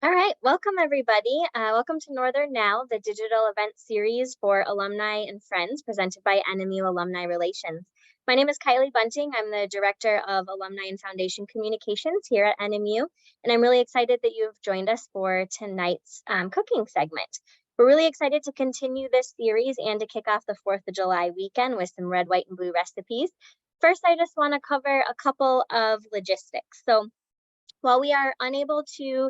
All right, welcome everybody. Welcome to Northern Now, the digital event series for alumni and friends presented by NMU Alumni Relations. My name is Kylie Bunting. I'm the Director of Alumni and Foundation Communications here at NMU, and I'm really excited that you've joined us for tonight's cooking segment. We're really excited to continue this series and to kick off the 4th of July weekend with some red, white, and blue recipes. First, I just want to cover a couple of logistics. So while we are unable to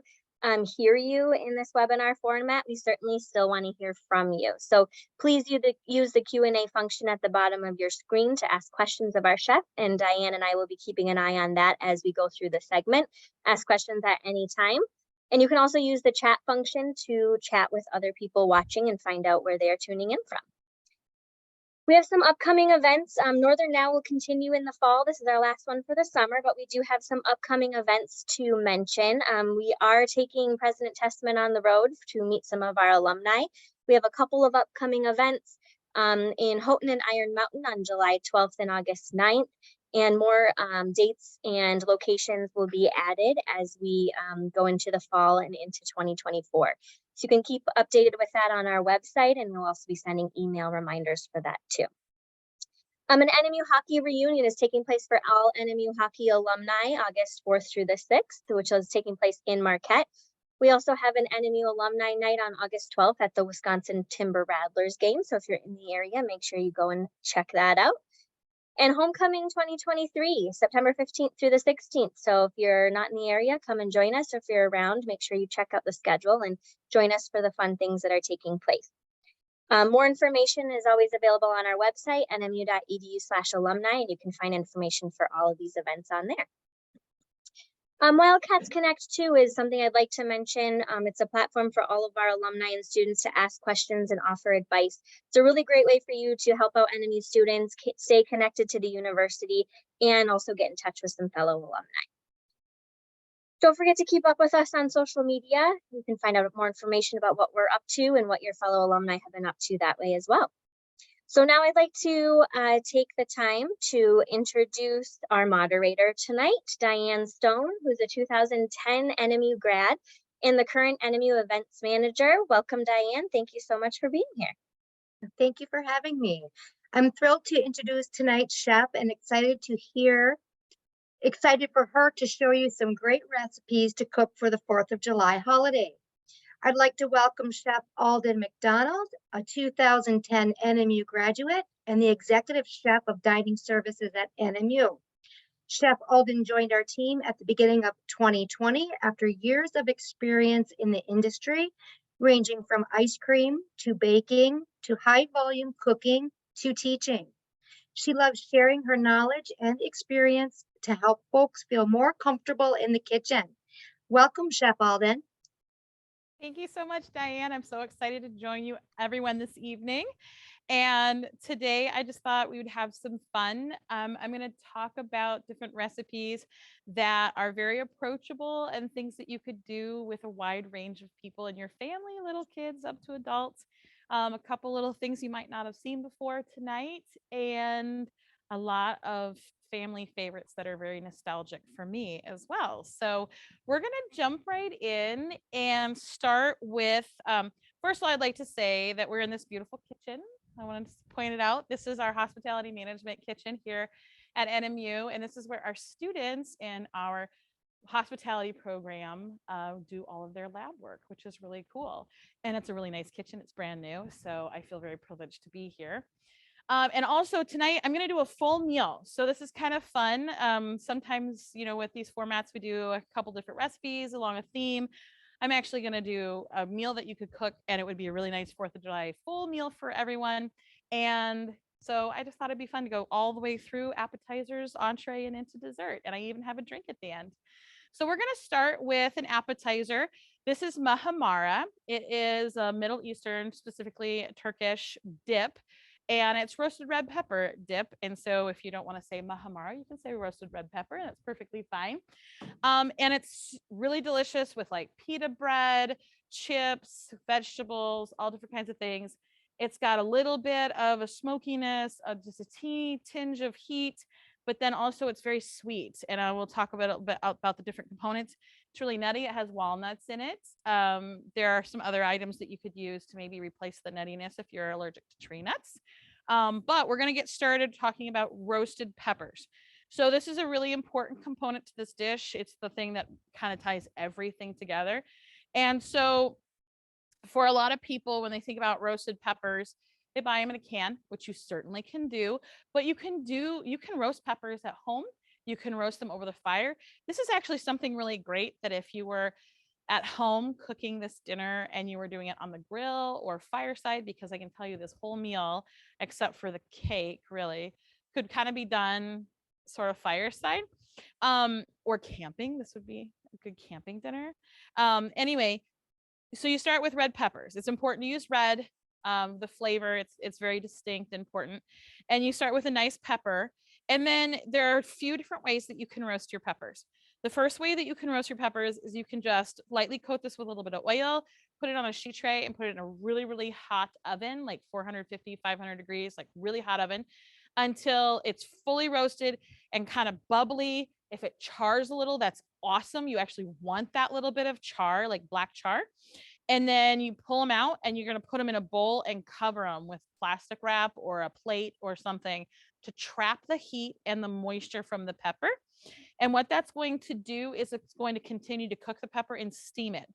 hear you in this webinar format, we certainly still want to hear from you. So please use the Q&A function at the bottom of your screen to ask questions of our chef, and Diane and I will be keeping an eye on that as we go through the segment. Ask questions at any time. And you can also use the chat function to chat with other people watching and find out where they're tuning in from. We have some upcoming events. Northern Now will continue in the fall. This is our last one for the summer, but we do have some upcoming events to mention. We are taking President Testament on the road to meet some of our alumni. We have a couple of upcoming events in Houghton and Iron Mountain on July 12th and August 9th. And more dates and locations will be added as we go into the fall and into 2024. So you can keep updated with that on our website, and we'll also be sending email reminders for that too. An NMU hockey reunion is taking place for all NMU hockey alumni August 4th through the 6th, which is taking place in Marquette. We also have an NMU alumni night on August 12th at the Wisconsin Timber Rattlers game. So if you're in the area, make sure you go and check that out. And Homecoming 2023, September 15th through the 16th. So if you're not in the area, come and join us. Or if you're around, make sure you check out the schedule and join us for the fun things that are taking place. More information is always available on our website, nmu.edu/alumni, and you can find information for all of these events on there. Wildcats Connect 2 is something I'd like to mention. It's a platform for all of our alumni and students to ask questions and offer advice. It's a really great way for you to help out NMU students, stay connected to the university, and also get in touch with some fellow alumni. Don't forget to keep up with us on social media. You can find out more information about what we're up to and what your fellow alumni have been up to that way as well. So now I'd like to take the time to introduce our moderator tonight, Diane Stone, who's a 2010 NMU grad and the current NMU events manager. Welcome, Diane. Thank you so much for being here. Thank you for having me. I'm thrilled to introduce tonight's chef and excited for her to show you some great recipes to cook for the 4th of July holiday. I'd like to welcome Chef Alden MacDonald, a 2010 NMU graduate and the executive chef of dining services at NMU. Chef Alden joined our team at the beginning of 2020 after years of experience in the industry, ranging from ice cream to baking to high volume cooking to teaching. She loves sharing her knowledge and experience to help folks feel more comfortable in the kitchen. Welcome, Chef Alden. Thank you so much, Diane. I'm so excited to join you, everyone, this evening. And today I just thought we would have some fun. I'm going to talk about different recipes that are very approachable and things that you could do with a wide range of people in your family, little kids up to adults. A couple little things you might not have seen before tonight, and a lot of family favorites that are very nostalgic for me as well. So we're going to jump right in and start with, first of all, I'd like to say that we're in this beautiful kitchen. I want to point it out. This is our hospitality management kitchen here at NMU, and this is where our students in our hospitality program do all of their lab work, which is really cool. And it's a really nice kitchen. It's brand new, so I feel very privileged to be here. And also tonight, I'm going to do a full meal. So this is kind of fun. Sometimes, with these formats, we do a couple different recipes along a theme. I'm actually going to do a meal that you could cook, and it would be a really nice 4th of July full meal for everyone. And so I just thought it'd be fun to go all the way through appetizers, entree, and into dessert. And I even have a drink at the end. So we're going to start with an appetizer. This is mahamara. It is a Middle Eastern, specifically Turkish dip. And it's roasted red pepper dip. And so if you don't want to say mahamara, you can say roasted red pepper, and it's perfectly fine. And it's really delicious with like pita bread, chips, vegetables, all different kinds of things. It's got a little bit of a smokiness, just a teeny tinge of heat, but then also it's very sweet. And I will talk about the different components. It's really nutty. It has walnuts in it. There are some other items that you could use to maybe replace the nuttiness if you're allergic to tree nuts. But we're going to get started talking about roasted peppers. So this is a really important component to this dish. It's the thing that kind of ties everything together. And so for a lot of people, when they think about roasted peppers, they buy them in a can, which you certainly can do, but you can roast peppers at home. You can roast them over the fire. This is actually something really great that if you were at home cooking this dinner and you were doing it on the grill or fireside, because I can tell you this whole meal, except for the cake, really could kind of be done sort of fireside, or camping. This would be a good camping dinner. Anyway, so you start with red peppers. It's important to use red. The flavor, it's very distinct, important. And you start with a nice pepper. And then there are a few different ways that you can roast your peppers. The first way that you can roast your peppers is you can just lightly coat this with a little bit of oil, put it on a sheet tray and put it in a really, really hot oven, like 450, 500 degrees, like really hot oven, until it's fully roasted and kind of bubbly. If it chars a little, that's awesome. You actually want that little bit of char, like black char. And then you pull them out and you're going to put them in a bowl and cover them with plastic wrap or a plate or something to trap the heat and the moisture from the pepper. And what that's going to do is it's going to continue to cook the pepper and steam it.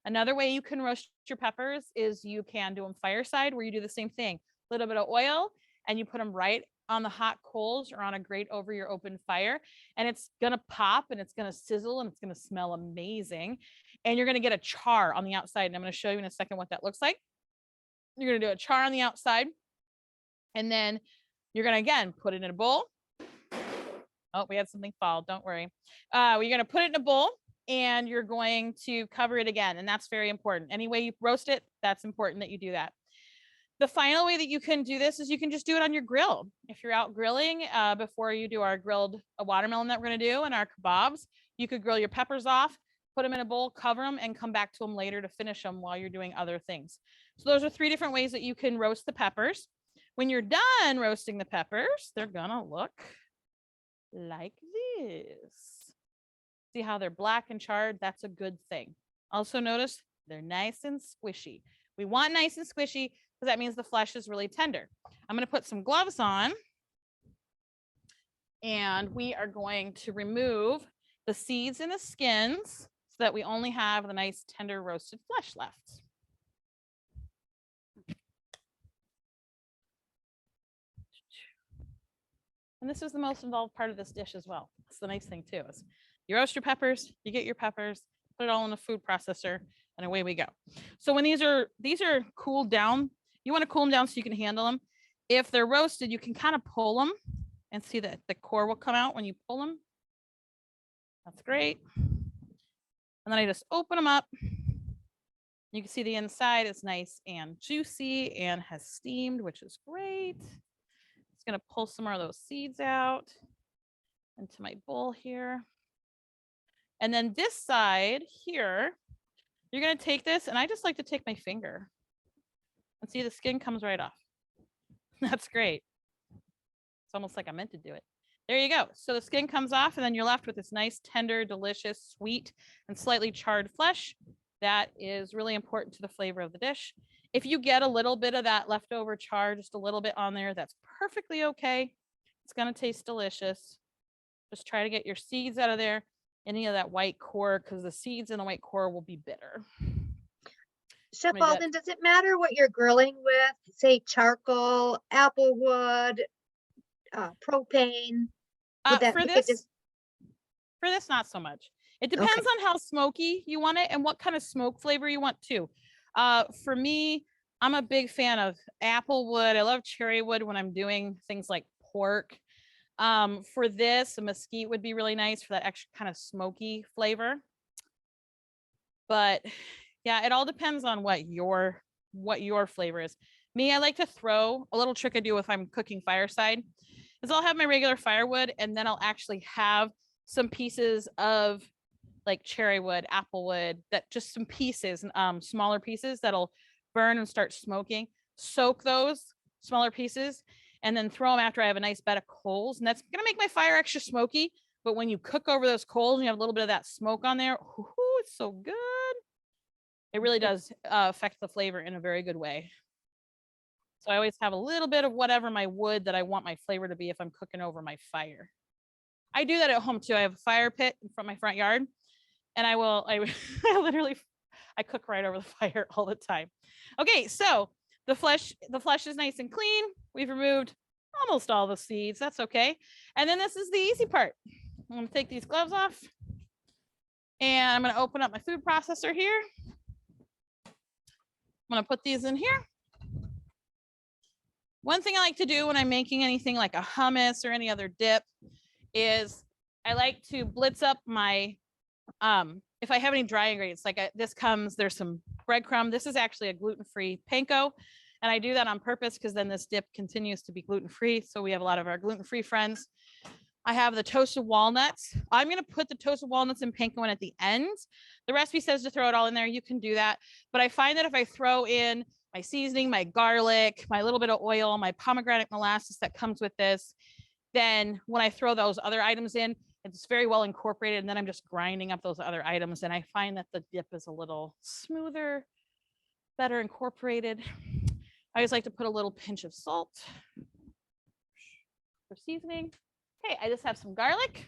Another way you can roast your peppers is you can do them fireside, where you do the same thing. A little bit of oil and you put them right on the hot coals or on a grate over your open fire, and it's gonna pop and it's gonna sizzle and it's gonna smell amazing, and you're gonna get a char on the outside. And I'm gonna show you in a second what that looks like. You're gonna do a char on the outside, and then you're gonna again put it in a bowl. Oh, we had something fall, don't worry. You're gonna put it in a bowl and you're going to cover it again, and that's very important. Any way you roast it, that's important that you do that. The final way that you can do this is you can just do it on your grill. If you're out grilling, before you do our grilled watermelon that we're gonna do and our kebabs, you could grill your peppers off, put them in a bowl, cover them, and come back to them later to finish them while you're doing other things. So those are 3 different ways that you can roast the peppers. When you're done roasting the peppers, they're gonna look like this. See how they're black and charred? That's a good thing. Also notice they're nice and squishy. We want nice and squishy because that means the flesh is really tender. I'm going to put some gloves on and we are going to remove the seeds and the skins so that we only have the nice tender roasted flesh left. And this is the most involved part of this dish as well. That's the nice thing too, is you roast your peppers, you get your peppers, put it all in a food processor, and away we go. So when these are cooled down, you want to cool them down so you can handle them. If they're roasted, you can kind of pull them and see that the core will come out when you pull them. That's great. And then I just open them up. You can see the inside is nice and juicy and has steamed, which is great. It's going to pull some more of those seeds out into my bowl here. And then this side here, you're going to take this, and I just like to take my finger and see the skin comes right off. That's great. It's almost like I meant to do it. There you go. So the skin comes off, and then you're left with this nice, tender, delicious, sweet, and slightly charred flesh. That is really important to the flavor of the dish. If you get a little bit of that leftover char, just a little bit on there, that's perfectly okay. It's going to taste delicious. Just try to get your seeds out of there, any of that white core, because the seeds in the white core will be bitter. Chef Alden, does it matter what you're grilling with? Say charcoal, apple wood, propane? For this, not so much. It depends on how smoky you want it and what kind of smoke flavor you want too. For me, I'm a big fan of apple wood. I love cherry wood when I'm doing things like pork. For this, a mesquite would be really nice for that extra kind of smoky flavor. But yeah, it all depends on what your flavor is. Me, I like to throw a little trick I do if I'm cooking fireside is I'll have my regular firewood, and then I'll actually have some pieces of like cherry wood, apple wood, that just some pieces, smaller pieces that'll burn and start smoking. Soak those smaller pieces, and then throw them after I have a nice bed of coals. And that's going to make my fire extra smoky. But when you cook over those coals and you have a little bit of that smoke on there, ooh, it's so good. It really does affect the flavor in a very good way. So I always have a little bit of whatever my wood that I want my flavor to be if I'm cooking over my fire. I do that at home too. I have a fire pit in front of my front yard, and I literally cook right over the fire all the time. Okay, so the flesh is nice and clean. We've removed almost all the seeds. That's okay. And then this is the easy part. I'm gonna take these gloves off, and I'm gonna open up my food processor here. I'm gonna put these in here. One thing I like to do when I'm making anything like a hummus or any other dip is I like to blitz up my, if I have any dry ingredients, like there's some breadcrumb. This is actually a gluten-free panko. And I do that on purpose because then this dip continues to be gluten-free. So we have a lot of our gluten-free friends. I have the toasted walnuts. I'm going to put the toasted walnuts and panko in at the end. The recipe says to throw it all in there. You can do that. But I find that if I throw in my seasoning, my garlic, my little bit of oil, my pomegranate molasses that comes with this, then when I throw those other items in, it's very well incorporated. And then I'm just grinding up those other items. And I find that the dip is a little smoother, better incorporated. I always like to put a little pinch of salt for seasoning. Okay, I just have some garlic.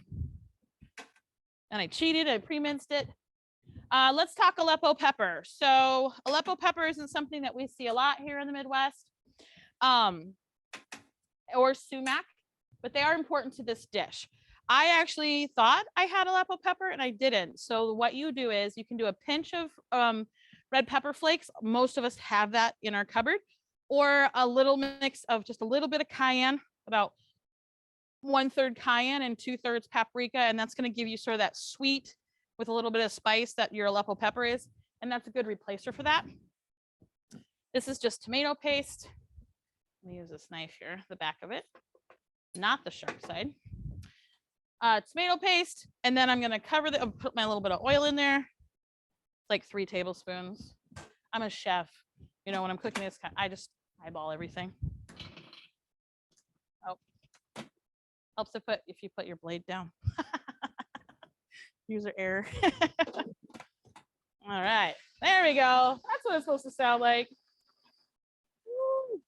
And I cheated, I pre-minced it. Let's talk Aleppo pepper. So Aleppo pepper isn't something that we see a lot here in the Midwest, or sumac, but they are important to this dish. I actually thought I had Aleppo pepper and I didn't. So what you do is you can do a pinch of red pepper flakes. Most of us have that in our cupboard, or a little mix of just a little bit of cayenne, about 1/3 cayenne and 2/3 paprika. And that's going to give you sort of that sweet with a little bit of spice that your Aleppo pepper is. And that's a good replacer for that. This is just tomato paste. Let me use this knife here, the back of it, not the sharp side. Tomato paste. And then I'm going to cover put my little bit of oil in there. It's like 3 tablespoons. I'm a chef. You know, when I'm cooking this, I just eyeball everything. Oh, helps if you put your blade down. User error. All right, there we go. That's what it's supposed to sound like. Woo.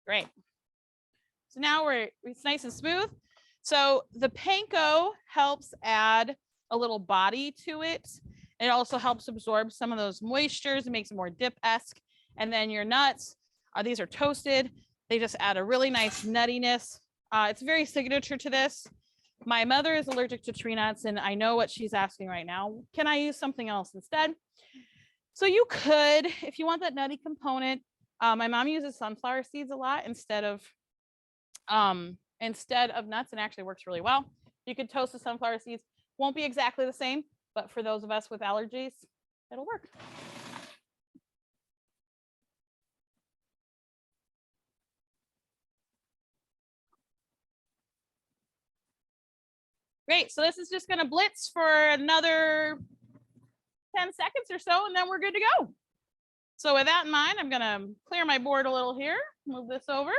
Great. So now it's nice and smooth. So the panko helps add a little body to it. It also helps absorb some of those moistures. It makes it more dip-esque. And then your nuts, these are toasted. They just add a really nice nuttiness. It's very signature to this. My mother is allergic to tree nuts, and I know what she's asking right now. Can I use something else instead? So you could, if you want that nutty component. My mom uses sunflower seeds a lot instead of nuts, and actually works really well. You could toast the sunflower seeds. Won't be exactly the same, but for those of us with allergies, it'll work. Great, so this is just gonna blitz for another 10 seconds or so, and then we're good to go. So with that in mind, I'm gonna clear my board a little here, move this over.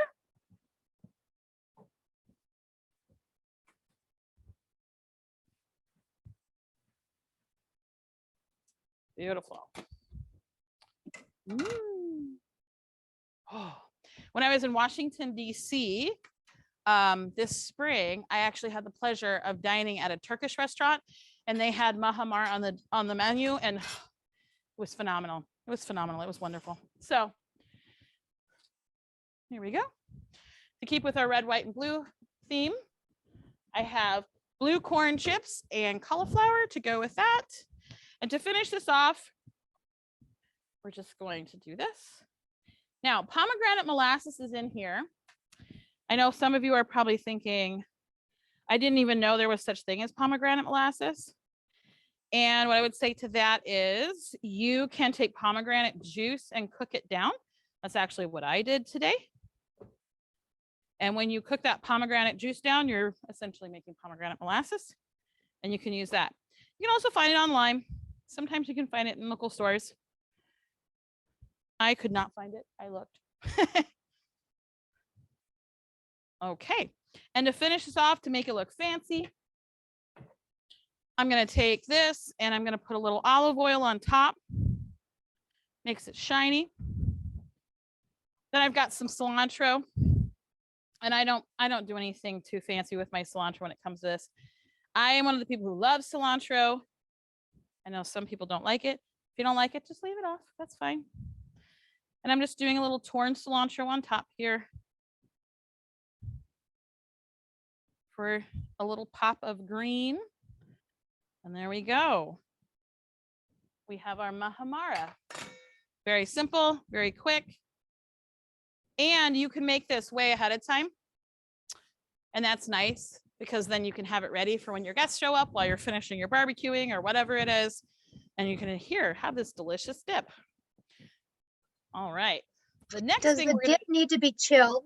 Beautiful. Oh. When I was in Washington, D.C., this spring, I actually had the pleasure of dining at a Turkish restaurant, and they had mahamar on the menu, and it was phenomenal. It was phenomenal. It was wonderful. So here we go. To keep with our red, white, and blue theme, I have blue corn chips and cauliflower to go with that. And to finish this off, we're just going to do this. Now, pomegranate molasses is in here. I know some of you are probably thinking, I didn't even know there was such thing as pomegranate molasses. And what I would say to that is you can take pomegranate juice and cook it down. That's actually what I did today. And when you cook that pomegranate juice down, you're essentially making pomegranate molasses, and you can use that. You can also find it online. Sometimes you can find it in local stores. I could not find it. I looked. Okay. And to finish this off, to make it look fancy, I'm going to take this and I'm going to put a little olive oil on top. Makes it shiny. Then I've got some cilantro. And I don't do anything too fancy with my cilantro when it comes to this. I am one of the people who loves cilantro. I know some people don't like it. If you don't like it, just leave it off. That's fine. And I'm just doing a little torn cilantro on top here for a little pop of green. And there we go. We have our mahamara. Very simple, very quick. And you can make this way ahead of time. And that's nice because then you can have it ready for when your guests show up while you're finishing your barbecuing or whatever it is. And you can here have this delicious dip. All right. The next Does thing the dip need to be chilled?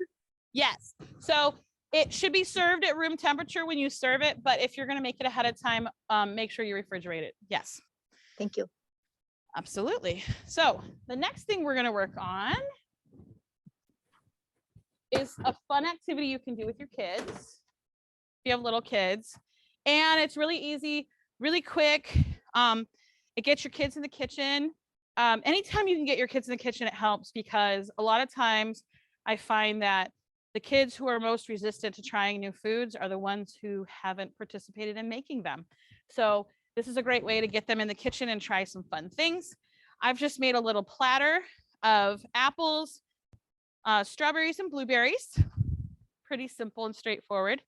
Yes. So it should be served at room temperature when you serve it. But if you're going to make it ahead of time, make sure you refrigerate it. Yes. Thank you. Absolutely. So the next thing we're going to work on is a fun activity you can do with your kids. If you have little kids, and it's really easy, really quick. It gets your kids in the kitchen. Anytime you can get your kids in the kitchen, it helps because a lot of times I find that the kids who are most resistant to trying new foods are the ones who haven't participated in making them. So this is a great way to get them in the kitchen and try some fun things. I've just made a little platter of apples, strawberries and blueberries. Pretty simple and straightforward.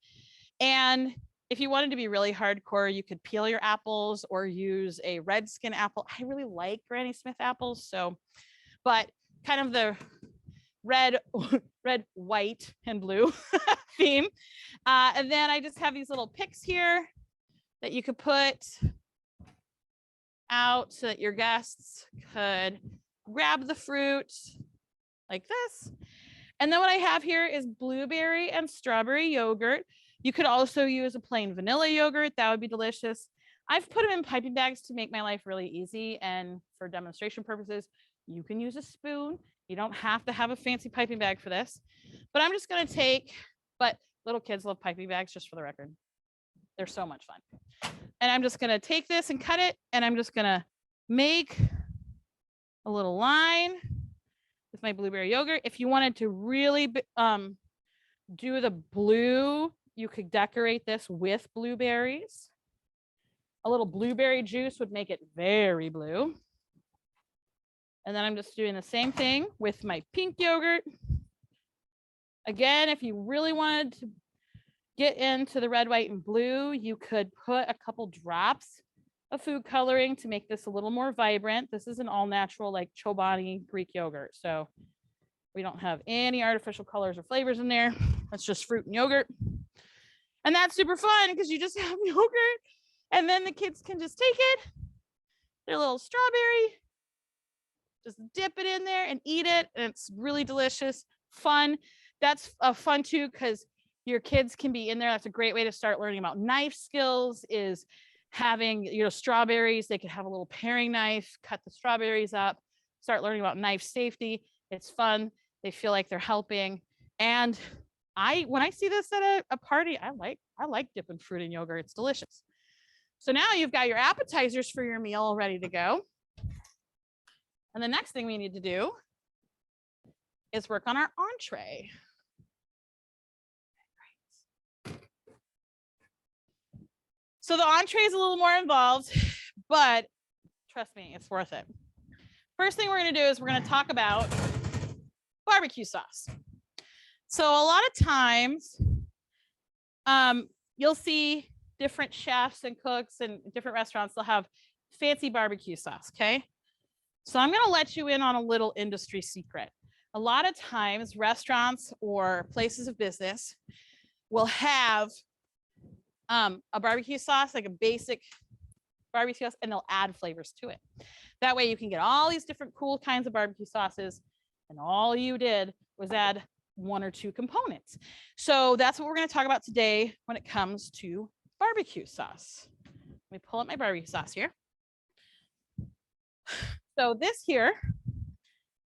And if you wanted to be really hardcore, you could peel your apples or use a red skin apple. I really like Granny Smith apples. So, but kind of the red, white, and blue theme. And then I just have these little picks here that you could put out so that your guests could grab the fruit like this. And then what I have here is blueberry and strawberry yogurt. You could also use a plain vanilla yogurt. That would be delicious. I've put them in piping bags to make my life really easy. And for demonstration purposes, you can use a spoon. You don't have to have a fancy piping bag for this. But I'm just going to take, but little kids love piping bags, just for the record. They're so much fun. And I'm just going to take this and cut it. And I'm just going to make a little line with my blueberry yogurt. If you wanted to really do the blue, you could decorate this with blueberries. A little blueberry juice would make it very blue. And then I'm just doing the same thing with my pink yogurt. Again, if you really wanted to get into the red, white, and blue, you could put a couple drops of food coloring to make this a little more vibrant. This is an all natural, like Chobani Greek yogurt. So we don't have any artificial colors or flavors in there. That's just fruit and yogurt. And that's super fun because you just have yogurt and then the kids can just take it, their little strawberry, just dip it in there and eat it. And it's really delicious, fun. That's fun too because your kids can be in there. That's a great way to start learning about knife skills, is having, strawberries. They could have a little paring knife, cut the strawberries up, start learning about knife safety. It's fun. They feel like they're helping. And when I see this at a party, I like dipping fruit in yogurt. It's delicious. So now you've got your appetizers for your meal ready to go. And the next thing we need to do is work on our entree. So the entree is a little more involved, but trust me, it's worth it. First thing we're going to do is we're going to talk about barbecue sauce. So a lot of times you'll see different chefs and cooks and different restaurants, they'll have fancy barbecue sauce, okay? So I'm going to let you in on a little industry secret. A lot of times restaurants or places of business will have a barbecue sauce, like a basic barbecue sauce, and they'll add flavors to it. That way you can get all these different cool kinds of barbecue sauces, and all you did was add one or two components. So that's what we're going to talk about today when it comes to barbecue sauce. Let me pull up my barbecue sauce here. So this here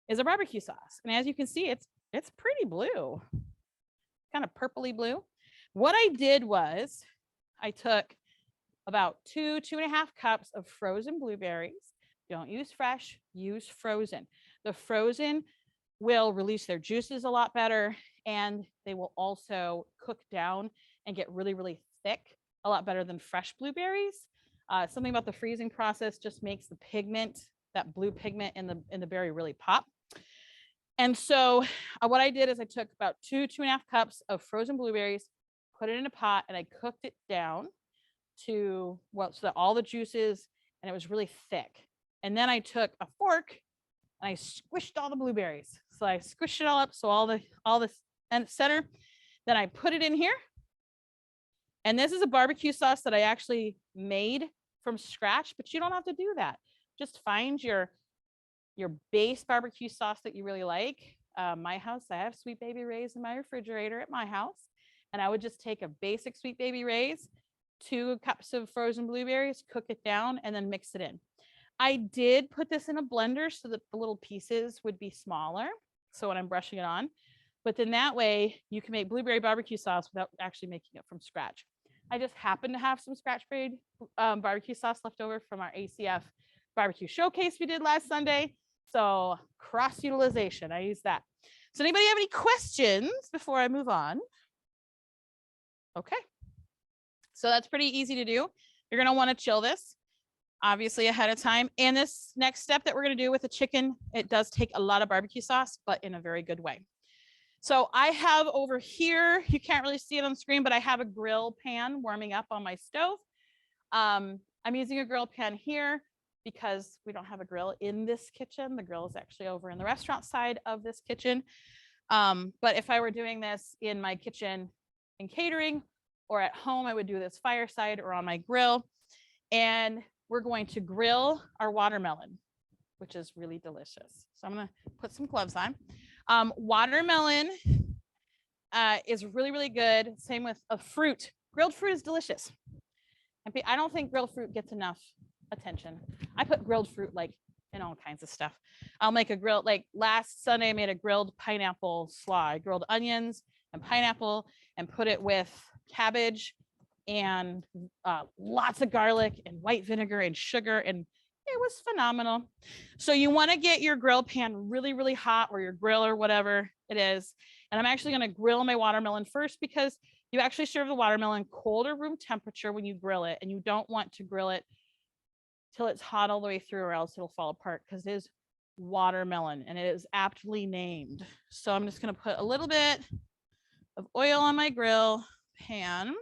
is a barbecue sauce. And as you can see, it's pretty blue, kind of purpley blue. What I did was I took about 2.5 cups of frozen blueberries. Don't use fresh, use frozen. The frozen will release their juices a lot better, and they will also cook down and get really, really thick a lot better than fresh blueberries. Something about the freezing process just makes the pigment, that blue pigment in the berry, really pop. And so what I did is I took about 2.5 cups of frozen blueberries, put it in a pot, and I cooked it down to, well, so that all the juices, and it was really thick. And then I took a fork and I squished all the blueberries. So I squished it all up, so all the center. Then I put it in here. And this is a barbecue sauce that I actually made from scratch, but you don't have to do that. Just find your base barbecue sauce that you really like. My house, I have Sweet Baby Ray's in my refrigerator at my house. And I would just take a basic Sweet Baby Ray's, 2 cups of frozen blueberries, cook it down, and then mix it in. I did put this in a blender so that the little pieces would be smaller. So when I'm brushing it on, but then that way you can make blueberry barbecue sauce without actually making it from scratch. I just happen to have some scratch made barbecue sauce left over from our ACF barbecue showcase we did last Sunday. So cross utilization, I use that. So anybody have any questions before I move on? Okay. So that's pretty easy to do. You're gonna wanna chill this, obviously, ahead of time. And this next step that we're gonna do with the chicken, it does take a lot of barbecue sauce, but in a very good way. So I have over here, you can't really see it on the screen, but I have a grill pan warming up on my stove. I'm using a grill pan here because we don't have a grill in this kitchen. The grill is actually over in the restaurant side of this kitchen. But if I were doing this in my kitchen and catering or at home, I would do this fireside or on my grill. And we're going to grill our watermelon, which is really delicious. So I'm gonna put some gloves on. Watermelon is really, really good. Same with a fruit. Grilled fruit is delicious. And I don't think grilled fruit gets enough attention. I put grilled fruit like in all kinds of stuff. I'll make a grilled, like last Sunday I made a grilled pineapple slaw. I grilled onions and pineapple and put it with cabbage and lots of garlic and white vinegar and sugar, and it was phenomenal. So you want to get your grill pan really, really hot, or your grill or whatever it is. And I'm actually going to grill my watermelon first because you actually serve the watermelon cold or room temperature when you grill it, and you don't want to grill it till it's hot all the way through, or else it'll fall apart, because it is watermelon and it is aptly named. So I'm just going to put a little bit of oil on my grill pan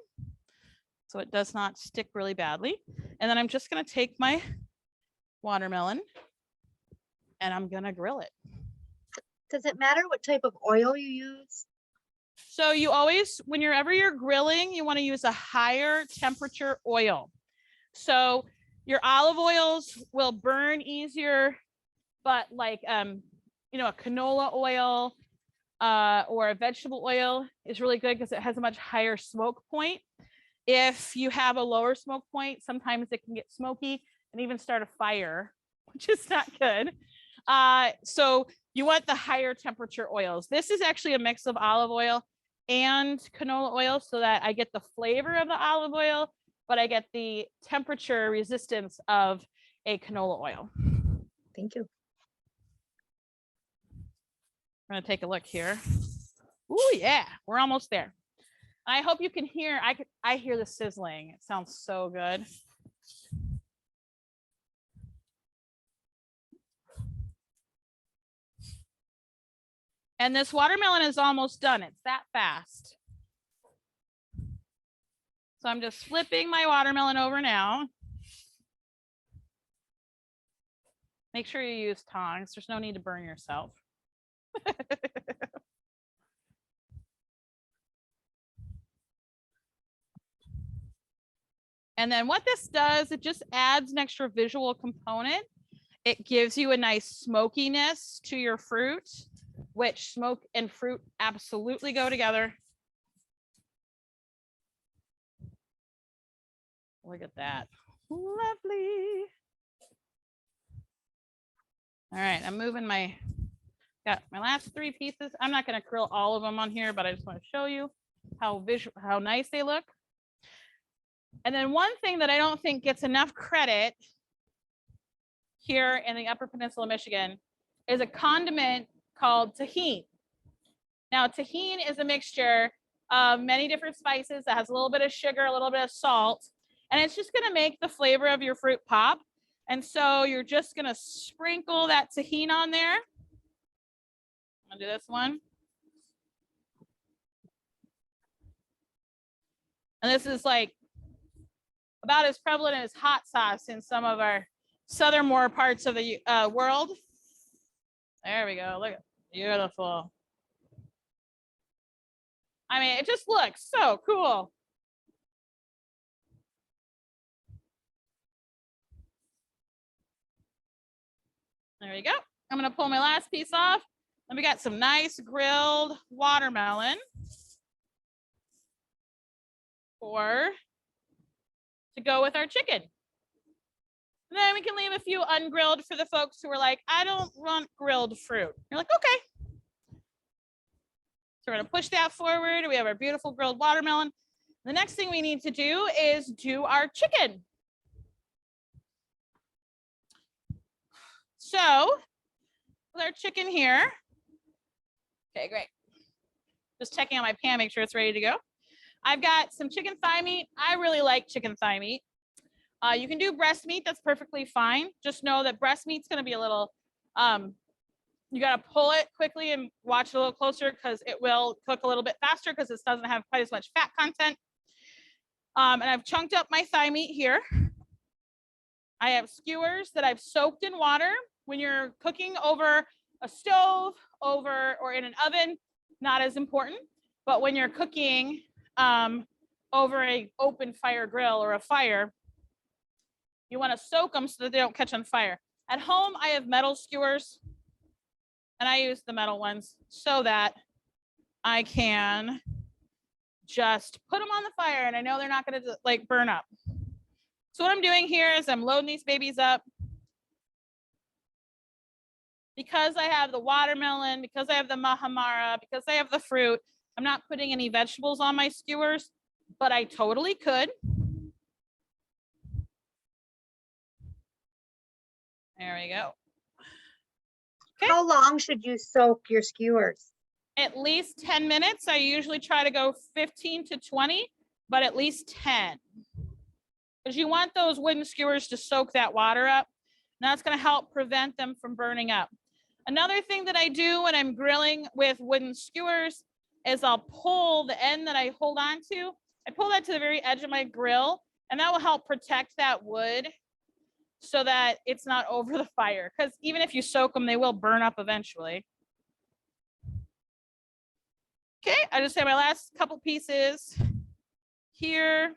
so it does not stick really badly. And then I'm just going to take my watermelon and I'm going to grill it. Does it matter what type of oil you use? So you always, whenever you're grilling, you want to use a higher temperature oil. So your olive oils will burn easier, but like, you know, a canola oil or a vegetable oil is really good because it has a much higher smoke point. If you have a lower smoke point, sometimes it can get smoky and even start a fire, which is not good. So you want the higher temperature oils. This is actually a mix of olive oil and canola oil so that I get the flavor of the olive oil, but I get the temperature resistance of a canola oil. Thank you. I'm gonna take a look here. Oh yeah, we're almost there. I hope you can hear, I hear the sizzling. It sounds so good. And this watermelon is almost done. It's that fast. So I'm just flipping my watermelon over now. Make sure you use tongs. There's no need to burn yourself. And then what this does, it just adds an extra visual component. It gives you a nice smokiness to your fruit, which smoke and fruit absolutely go together. Look at that. Lovely. All right, I'm moving my Got my last 3 pieces. I'm not going to grill all of them on here, but I just want to show you how nice they look. And then one thing that I don't think gets enough credit here in the Upper Peninsula of Michigan is a condiment called tahini. Now, tahini is a mixture of many different spices that has a little bit of sugar, a little bit of salt, and it's just going to make the flavor of your fruit pop. And so you're just going to sprinkle that tahini on there. I'll do this one. And this is like about as prevalent as hot sauce in some of our southern parts of the world. There we go. Look at beautiful. I mean, it just looks so cool. There we go. I'm going to pull my last piece off. And we got some nice grilled watermelon to go with our chicken. And then we can leave a few ungrilled for the folks who are like, I don't want grilled fruit. You're like, okay. So we're going to push that forward. We have our beautiful grilled watermelon. The next thing we need to do is do our chicken. So with our chicken here. Okay, great. Just checking on my pan, make sure it's ready to go. I've got some chicken thigh meat. I really like chicken thigh meat. You can do breast meat, that's perfectly fine. Just know that breast meat's gonna be a little, you gotta pull it quickly and watch a little closer because it will cook a little bit faster because it doesn't have quite as much fat content. And I've chunked up my thigh meat here. I have skewers that I've soaked in water. When you're cooking over a stove, or in an oven, not as important. But when you're cooking over an open fire grill or a fire, you want to soak them so that they don't catch on fire. At home, I have metal skewers, and I use the metal ones so that I can just put them on the fire, and I know they're not going to like burn up. So what I'm doing here is I'm loading these babies up. Because I have the watermelon, because I have the mahamara, because I have the fruit, I'm not putting any vegetables on my skewers, but I totally could. There we go. Okay. How long should you soak your skewers? At least 10 minutes. I usually try to go 15 to 20, but at least 10. Because you want those wooden skewers to soak that water up. And that's going to help prevent them from burning up. Another thing that I do when I'm grilling with wooden skewers is I'll pull the end that I hold on to. I pull that to the very edge of my grill, and that will help protect that wood so that it's not over the fire. Because even if you soak them, they will burn up eventually. Okay, I just have my last couple pieces here.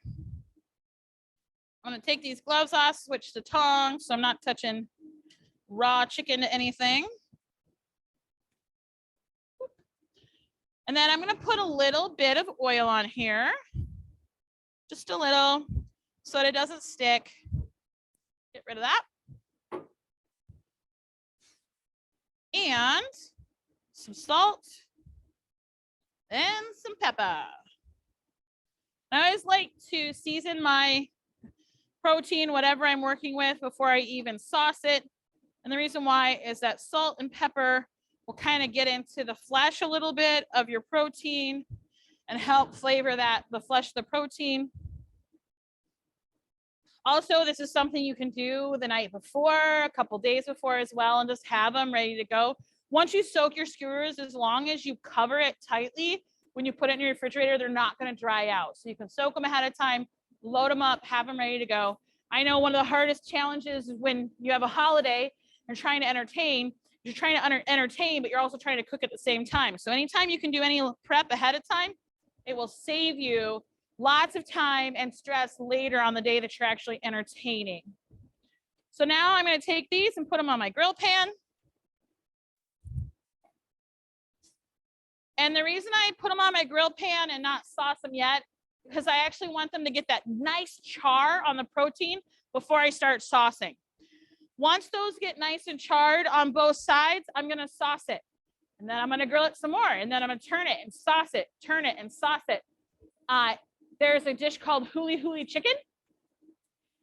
I'm gonna take these gloves off, switch to tongs, so I'm not touching raw chicken to anything. And then I'm gonna put a little bit of oil on here, just a little, so that it doesn't stick. Get rid of that. And some salt and some pepper. I always like to season my protein, whatever I'm working with, before I even sauce it. And the reason why is that salt and pepper will kind of get into the flesh a little bit of your protein and help flavor the flesh of the protein. Also, this is something you can do the night before, a couple days before as well, and just have them ready to go. Once you soak your skewers, as long as you cover it tightly, when you put it in your refrigerator, they're not going to dry out. So you can soak them ahead of time, load them up, have them ready to go. I know one of the hardest challenges is when you have a holiday and trying to entertain, you're trying to entertain, but you're also trying to cook at the same time. So anytime you can do any prep ahead of time, it will save you lots of time and stress later on the day that you're actually entertaining. So now I'm going to take these and put them on my grill pan. And the reason I put them on my grill pan and not sauce them yet, because I actually want them to get that nice char on the protein before I start saucing. Once those get nice and charred on both sides, I'm going to sauce it. And then I'm gonna grill it some more. And then I'm gonna turn it and sauce it, turn it and sauce it. There's a dish called huli huli chicken.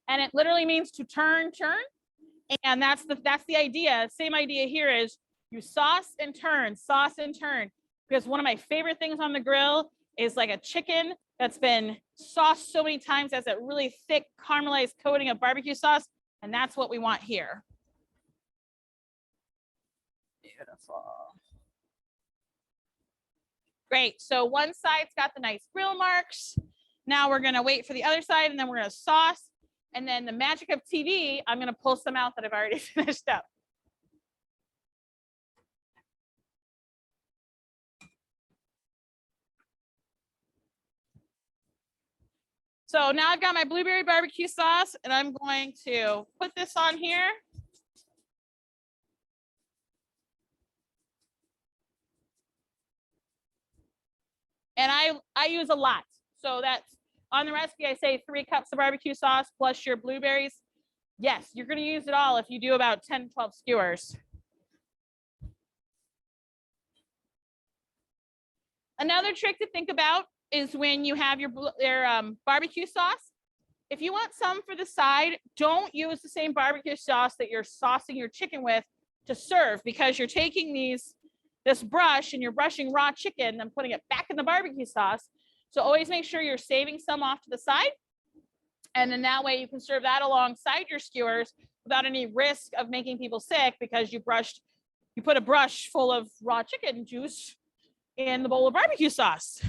And it literally means to turn. And that's the idea. Same idea here is you sauce and turn. Because one of my favorite things on the grill is like a chicken that's been sauced so many times, has a really thick caramelized coating of barbecue sauce. And that's what we want here. Beautiful. Great. So one side's got the nice grill marks. Now we're going to wait for the other side, and then we're going to sauce. And then the magic of TV, I'm going to pull some out that I've already finished up. So now I've got my blueberry barbecue sauce, and I'm going to put this on here. And I use a lot. So that's on the recipe, I say 3 cups of barbecue sauce plus your blueberries. Yes, you're going to use it all if you do about 10, 12 skewers. Another trick to think about is when you have your barbecue sauce. If you want some for the side, don't use the same barbecue sauce that you're saucing your chicken with to serve, because you're taking this brush and you're brushing raw chicken and putting it back in the barbecue sauce. So always make sure you're saving some off to the side. And then that way you can serve that alongside your skewers without any risk of making people sick, because you put a brush full of raw chicken juice in the bowl of barbecue sauce.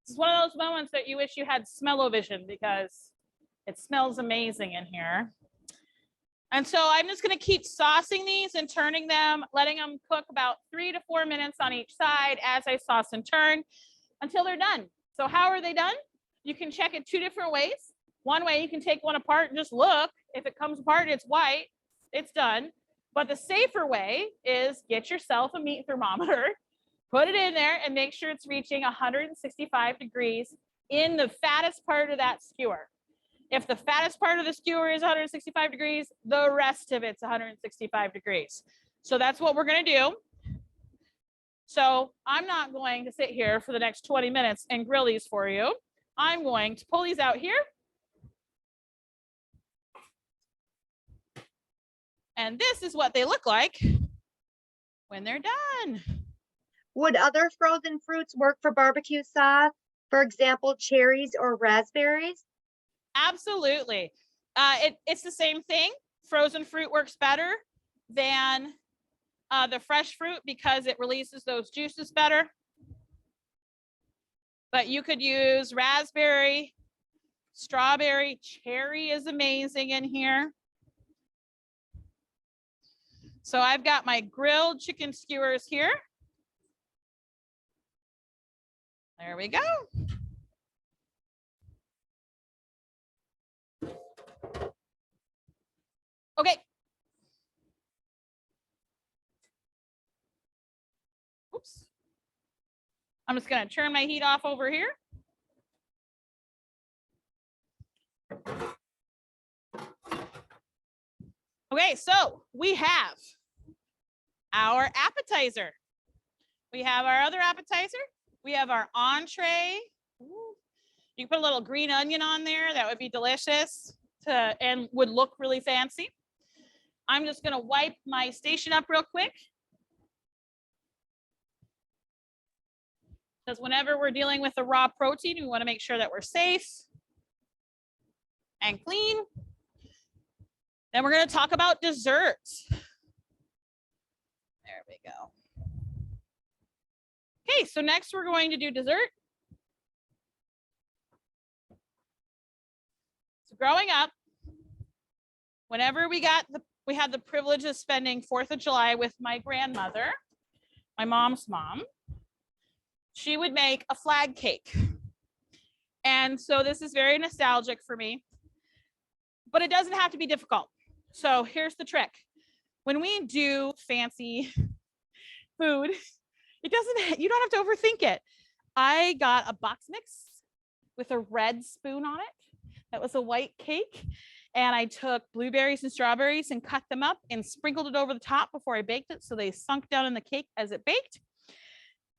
This is one of those moments that you wish you had smell-o-vision, because it smells amazing in here. And so I'm just going to keep saucing these and turning them, letting them cook about 3 to 4 minutes on each side as I sauce and turn until they're done. So how are they done? You can check it 2 different ways. One way, you can take one apart and just look. If it comes apart, it's white, it's done. But the safer way is get yourself a meat thermometer, put it in there, and make sure it's reaching 165 degrees in the fattest part of that skewer. If the fattest part of the skewer is 165 degrees, the rest of it's 165 degrees. So that's what we're going to do. So I'm not going to sit here for the next 20 minutes and grill these for you. I'm going to pull these out here. And this is what they look like when they're done. Would other frozen fruits work for barbecue sauce? For example, cherries or raspberries? Absolutely. It's the same thing. Frozen fruit works better than the fresh fruit because it releases those juices better. But you could use raspberry, strawberry, cherry is amazing in here. So I've got my grilled chicken skewers here. There we go. Okay. Oops. I'm just going to turn my heat off over here. Okay, so we have our appetizer. We have our other appetizer. We have our entree. Ooh. You can put a little green onion on there. That would be delicious and would look really fancy. I'm just going to wipe my station up real quick. Because whenever we're dealing with the raw protein, we want to make sure that we're safe and clean. Then we're going to talk about desserts. There we go. Okay, so next we're going to do dessert. So growing up, whenever we had the privilege of spending 4th of July with my grandmother, my mom's mom, she would make a flag cake. And so this is very nostalgic for me, but it doesn't have to be difficult. So here's the trick. When we do fancy food, you don't have to overthink it. I got a box mix with a red spoon on it. That was a white cake. And I took blueberries and strawberries and cut them up and sprinkled it over the top before I baked it. So they sunk down in the cake as it baked.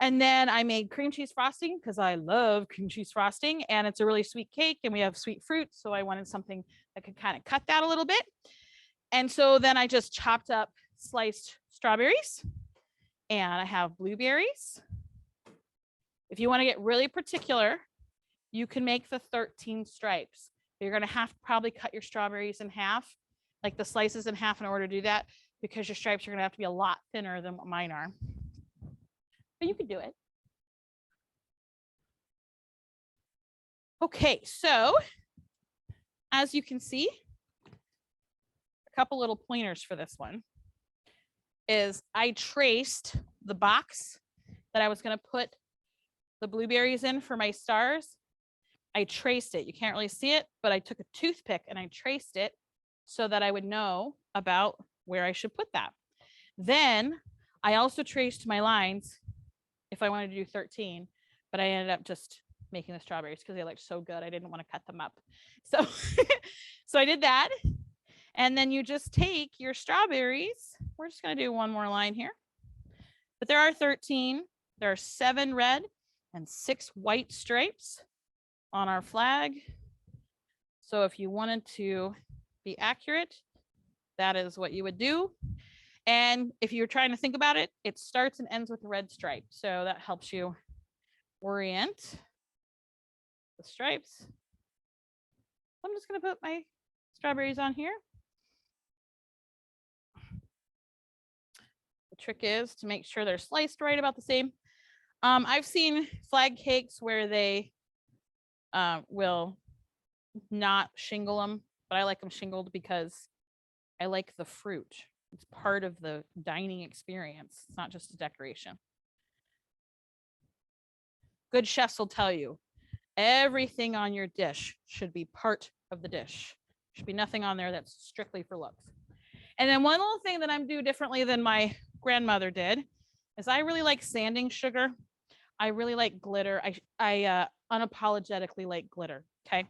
And then I made cream cheese frosting because I love cream cheese frosting and it's a really sweet cake and we have sweet fruit. So I wanted something that could kind of cut that a little bit. And so then I just chopped up sliced strawberries and I have blueberries. If you want to get really particular, you can make the 13 stripes. You're going to have to probably cut your strawberries in half, like the slices in half in order to do that, because your stripes are going to have to be a lot thinner than what mine are. But you could do it. Okay, so as you can see, a couple little pointers for this one is I traced the box that I was going to put the blueberries in for my stars. I traced it. You can't really see it, but I took a toothpick and I traced it so that I would know about where I should put that. Then I also traced my lines if I wanted to do 13, but I ended up just making the strawberries because they looked so good. I didn't want to cut them up. So, so I did that. And then you just take your strawberries. We're just going to do one more line here. But there are 13. There are 7 red and 6 white stripes on our flag. So if you wanted to be accurate, that is what you would do. And if you're trying to think about it, it starts and ends with a red stripe. So that helps you orient the stripes. I'm just going to put my strawberries on here. The trick is to make sure they're sliced right about the same. I've seen flag cakes where they will not shingle them, but I like them shingled because I like the fruit. It's part of the dining experience. It's not just a decoration. Good chefs will tell you everything on your dish should be part of the dish. Should be nothing on there that's strictly for looks. And then one little thing that I'm do differently than my grandmother did is I really like sanding sugar. I really like glitter. I unapologetically like glitter. Okay.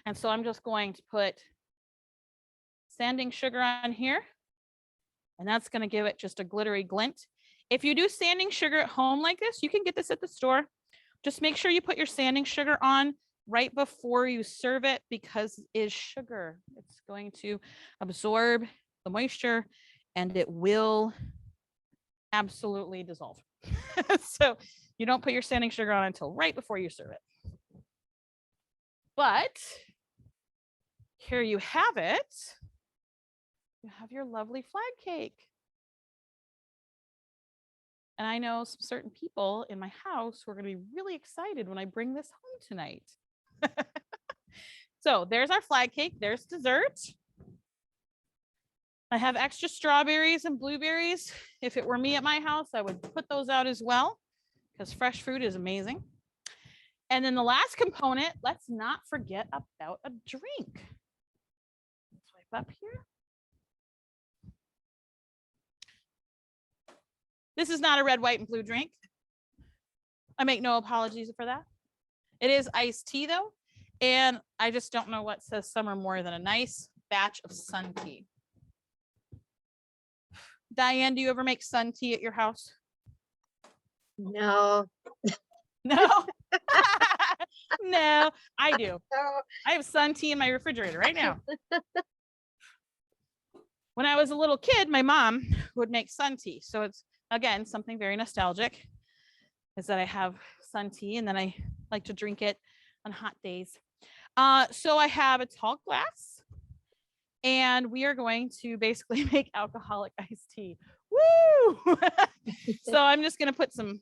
And so I'm just going to put sanding sugar on here. And that's going to give it just a glittery glint. If you do sanding sugar at home like this, you can get this at the store. Just make sure you put your sanding sugar on right before you serve it because it is sugar. It's going to absorb the moisture and it will absolutely dissolve. So you don't put your sanding sugar on until right before you serve it. But here you have it. You have your lovely flag cake. And I know some certain people in my house who are going to be really excited when I bring this home tonight. So there's our flag cake. There's dessert. I have extra strawberries and blueberries. If it were me at my house, I would put those out as well because fresh fruit is amazing. And then the last component, let's not forget about a drink. Swipe up here. This is not a red, white, and blue drink. I make no apologies for that. It is iced tea though. And I just don't know what says summer more than a nice batch of sun tea. Diane, do you ever make sun tea at your house? No. No. No, I do. I have sun tea in my refrigerator right now. When I was a little kid, my mom would make sun tea. So it's, again, something very nostalgic is that I have sun tea and then I like to drink it on hot days. So I have a tall glass and we are going to basically make alcoholic iced tea. Woo! So I'm just going to put some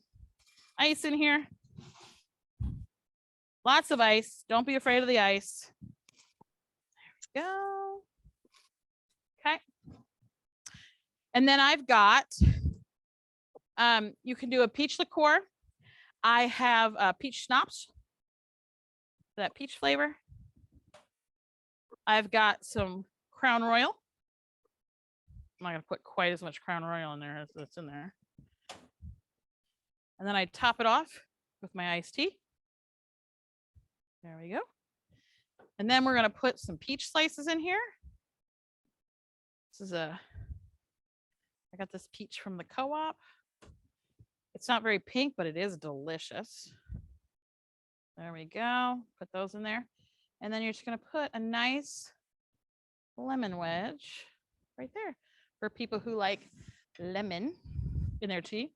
ice in here. Lots of ice. Don't be afraid of the ice. There we go. Okay. And then I've got, you can do a peach liqueur. I have peach schnapps, that peach flavor. I've got some Crown Royal. I'm not going to put quite as much Crown Royal in there as that's in there. And then I top it off with my iced tea. There we go. And then we're going to put some peach slices in here. I got this peach from the co-op. It's not very pink, but it is delicious. There we go. Put those in there. And then you're just going to put a nice lemon wedge right there for people who like lemon in their tea.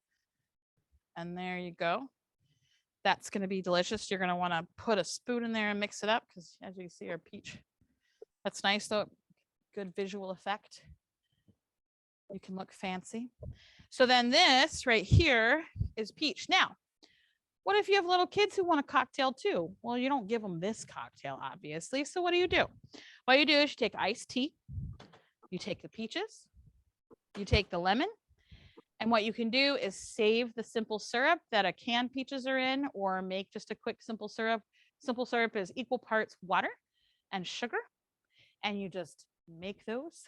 And there you go. That's going to be delicious. You're going to want to put a spoon in there and mix it up because as you can see our peach. That's nice though. Good visual effect. You can look fancy. So then this right here is peach. Now, what if you have little kids who want a cocktail too? Well, you don't give them this cocktail, obviously. So what do? What you do is you take iced tea, you take the peaches, you take the lemon, and what you can do is save the simple syrup that a canned peaches are in, or make just a quick simple syrup. Simple syrup is equal parts water and sugar, and you just make those,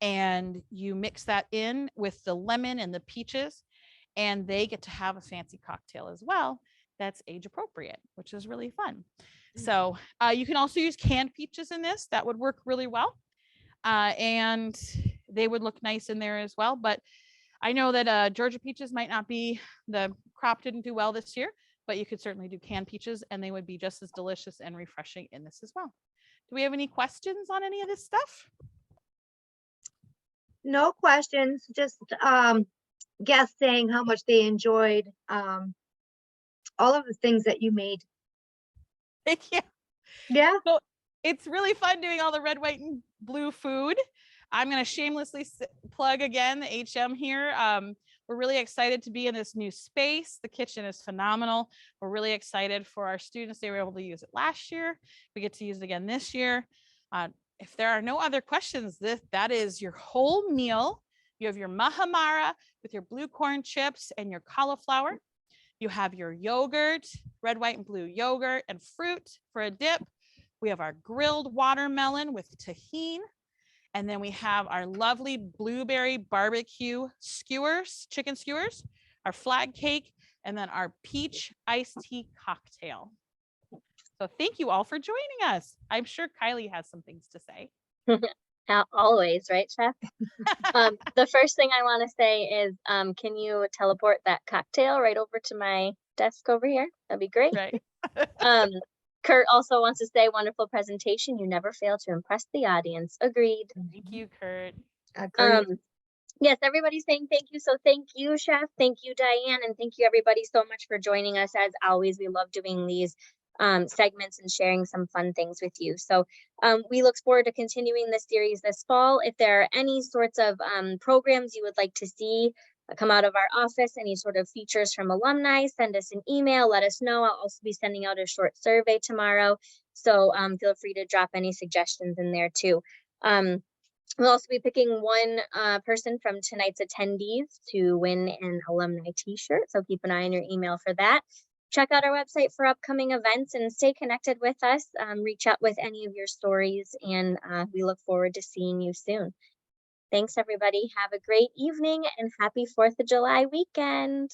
and you mix that in with the lemon and the peaches, and they get to have a fancy cocktail as well that's age appropriate, which is really fun. So you can also use canned peaches in this. That would work really well. And they would look nice in there as well. But I know that Georgia peaches might not be, the crop didn't do well this year, but you could certainly do canned peaches and they would be just as delicious and refreshing in this as well. Do we have any questions on any of this stuff? No questions, just guests saying how much they enjoyed all of the things that you made. Thank you. Yeah. So it's really fun doing all the red, white, and blue food. I'm going to shamelessly plug again the HM here. We're really excited to be in this new space. The kitchen is phenomenal. We're really excited for our students. They were able to use it last year. We get to use it again this year. If there are no other questions, that is your whole meal. You have your mahamara with your blue corn chips and your cauliflower. You have your yogurt, red, white, and blue yogurt and fruit for a dip. We have our grilled watermelon with tahini. And then we have our lovely blueberry barbecue skewers, chicken skewers, our flag cake, and then our peach iced tea cocktail. So thank you all for joining us. I'm sure Kylie has some things to say. Always, right, Chef? The first thing I want to say is, can you teleport that cocktail right over to my desk over here? That'd be great. Right. Kurt also wants to say, wonderful presentation. You never fail to impress the audience. Agreed. Thank you, Kurt. Agreed. Yes, everybody's saying thank you. So thank you, Chef. Thank you, Diane. And thank you, everybody, so much for joining us. As always, we love doing these segments and sharing some fun things with you. So we look forward to continuing this series this fall. If there are any sorts of programs you would like to see come out of our office, any sort of features from alumni, send us an email, let us know. I'll also be sending out a short survey tomorrow. So feel free to drop any suggestions in there too. We'll also be picking one person from tonight's attendees to win an alumni t-shirt. So keep an eye on your email for that. Check out our website for upcoming events and stay connected with us. Reach out with any of your stories, and we look forward to seeing you soon. Thanks, everybody. Have a great evening and happy 4th of July weekend.